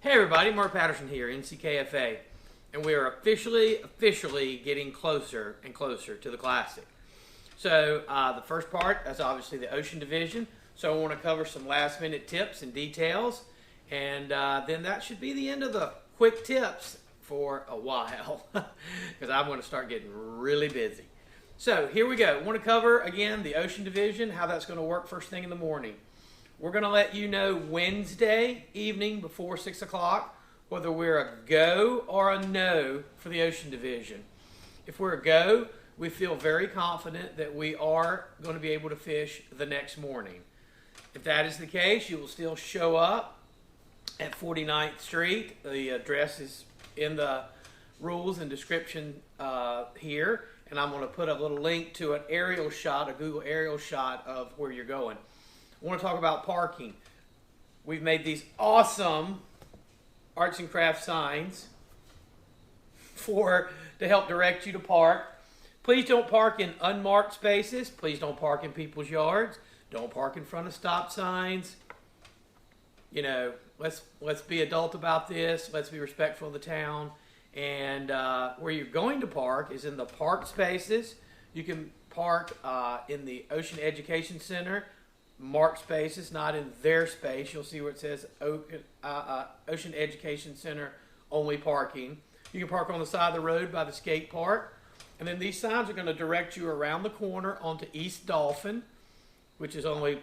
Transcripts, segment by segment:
Hey everybody, Mark Patterson here, NCKFA, and we are officially getting closer and closer to the Classic. So the first part is obviously the Ocean Division, so I want to cover some last minute tips and details, and then that should be the end of the quick tips for a while, because I'm going to start getting really busy. So here we go. I want to cover again the Ocean Division, how that's going to work first thing in the morning. We're going to let you know Wednesday evening before 6 o'clock whether we're a go or a no for the Ocean Division. If we're a go, we feel very confident that we are going to be able to fish the next morning. If that is the case, you will still show up at 49th Street. The address is in the rules and description here, and I'm going to put a little link to an aerial shot, a Google aerial shot of where you're going. I want to talk about parking. We've made these awesome arts and crafts signs to help direct you to park. Please don't park in unmarked spaces. Please don't park in people's yards. Don't park in front of stop signs. You know, let's be adult about this. Let's be respectful of the town. And where you're going to park is in the park spaces. You can park in the Ocean Education Center. Marked spaces, not in their space. You'll see where it says Ocean Education Center only parking. You can park on the side of the road by the skate park. And then these signs are going to direct you around the corner onto East Dolphin, which is only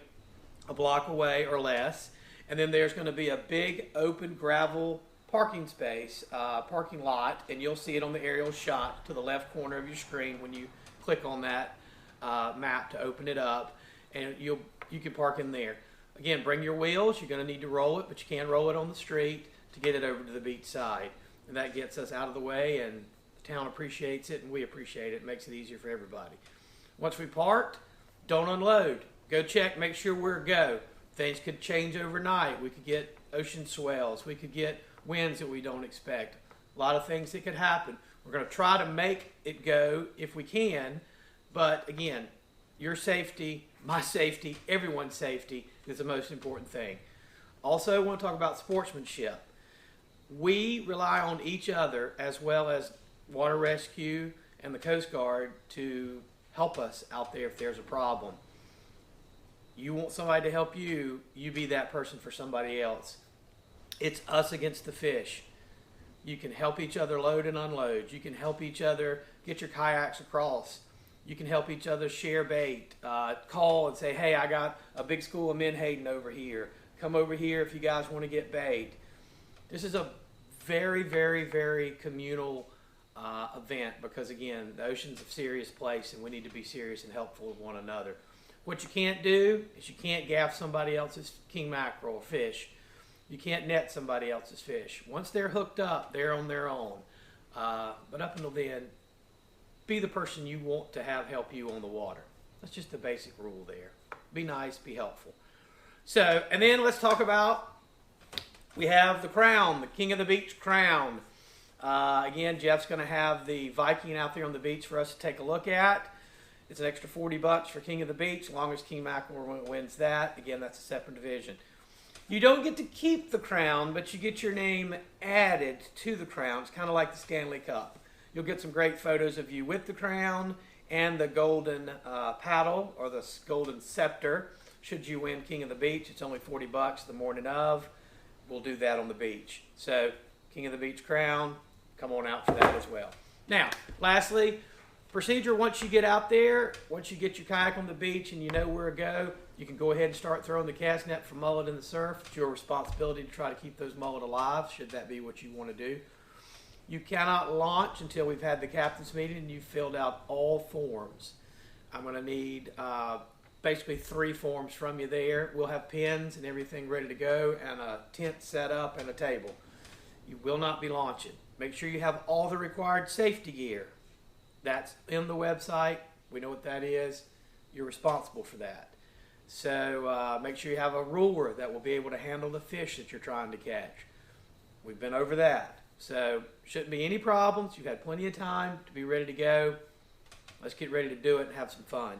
a block away or less. And then there's going to be a big open gravel parking space, parking lot, and you'll see it on the aerial shot to the left corner of your screen when you click on that map to open it up. And you can park in there. Again, bring your wheels. You're going to need to roll it, but you can roll it on the street to get it over to the beach side. And that gets us out of the way, and the town appreciates it, and we appreciate it. It makes it easier for everybody. Once we parked, don't unload. Go check, make sure we're a go. Things could change overnight. We could get ocean swells. We could get winds that we don't expect. A lot of things that could happen. We're going to try to make it go if we can, but again, your safety, my safety, everyone's safety is the most important thing. Also, I want to talk about sportsmanship. We rely on each other as well as Water Rescue and the Coast Guard to help us out there if there's a problem. You want somebody to help you, you be that person for somebody else. It's us against the fish. You can help each other load and unload. You can help each other get your kayaks across. You can help each other share bait. Call and say, hey, I got a big school of menhaden over here. Come over here if you guys want to get bait. This is a very, very, very communal event because, again, the ocean's a serious place and we need to be serious and helpful with one another. What you can't do is you can't gaff somebody else's king mackerel or fish. You can't net somebody else's fish. Once they're hooked up, they're on their own. But up until then, be the person you want to have help you on the water. That's just the basic rule there. Be nice, be helpful. So, and then let's talk about, we have the crown, the King of the Beach crown. Again, Jeff's going to have the Viking out there on the beach for us to take a look at. It's an extra $40 for King of the Beach, as long as King Mackerel wins that. Again, that's a separate division. You don't get to keep the crown, but you get your name added to the crown. It's kind of like the Stanley Cup. You'll get some great photos of you with the crown and the golden paddle or the golden scepter. Should you win King of the Beach, it's only $40 the morning of. We'll do that on the beach. So, King of the Beach crown, come on out for that as well. Now, lastly, procedure once you get out there, once you get your kayak on the beach and you know where to go, you can go ahead and start throwing the cast net for mullet in the surf. It's your responsibility to try to keep those mullet alive, should that be what you want to do. You cannot launch until we've had the captain's meeting and you've filled out all forms. I'm going to need basically 3 forms from you there. We'll have pins and everything ready to go and a tent set up and a table. You will not be launching. Make sure you have all the required safety gear. That's in the website. We know what that is. You're responsible for that. So make sure you have a ruler that will be able to handle the fish that you're trying to catch. We've been over that. So, shouldn't be any problems. You've had plenty of time to be ready to go. Let's get ready to do it and have some fun.